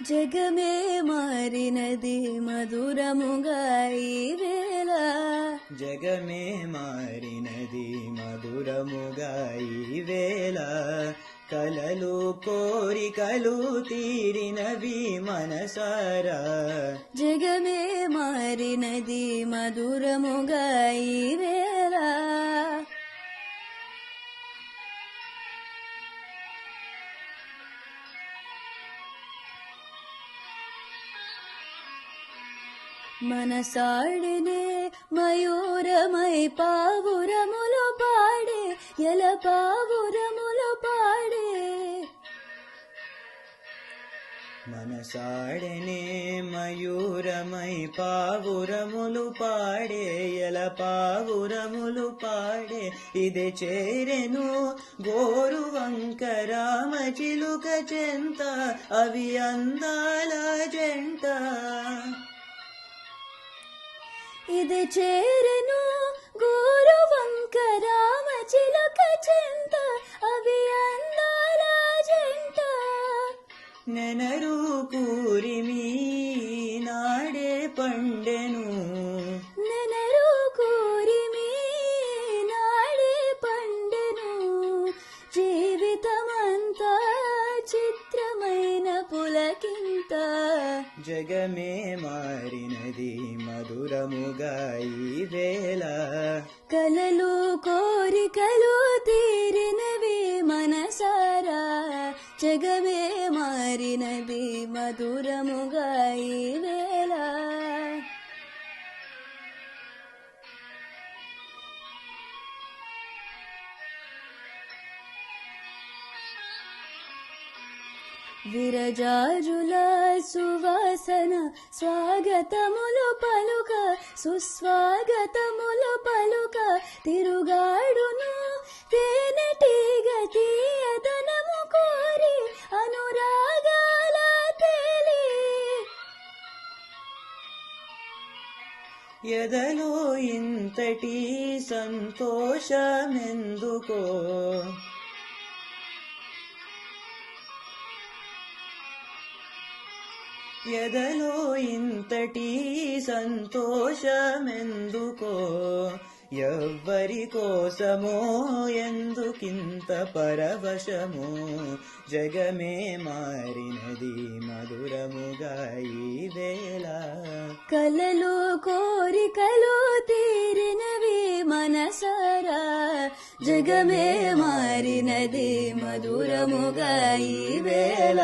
జగమే మారినది మధురముగా ఈ వేళ, జగమే మారినది మధురముగా ఈ వేళ, కలలు కోరికలు తీరినవి మనసారా. జగమే మారినది మధురముగా ఈ వేళ, మనసాడినే మయూరమై పావురములు పాడే, ఎల పావురములు పాడే. మనసాడనే మయూరమై పావురములు పాడే, ఎల పావురములు పాడే. ఇది చేరెను గోరువంక రామ చిలుక చెంత, అవి అందాల జంట. ఇది చేరెను గోరువంక రామ చిలుక చెంత, అవి అందాల జంట. నెనరు కూరిమి నాడే పండెను, నెనరు కూరిమి నాడే పండెను. జీవితమంతా చిత్రమైన పులకింత, జగమే మారినది మధురముగా ఈ వేళ, కలలు కోరికలు తీరినవి మనసారా. జగమే మారినది మధురముగా ఈ వేళ. విరజాజుల సువాసన స్వాగతములు పలుక, సుస్వాగతములు పలుక. తిరుగాడును తేనెటీగ తీయదనము కోరి, అనురాగాల తేలి. ఎదలో ఇంతటి సంతోషమెందుకో, ఎదలో ఇంతటి సంతోషమెందుకో. ఎవ్వరి కోసమో ఎందుకింత పరవశమో, జగమే మారినది మధురముగా ఈ వేళ, కలలు కోరికలు తీరినవి మనసారా. జగమే మారినది మధురముగా ఈ వేళ.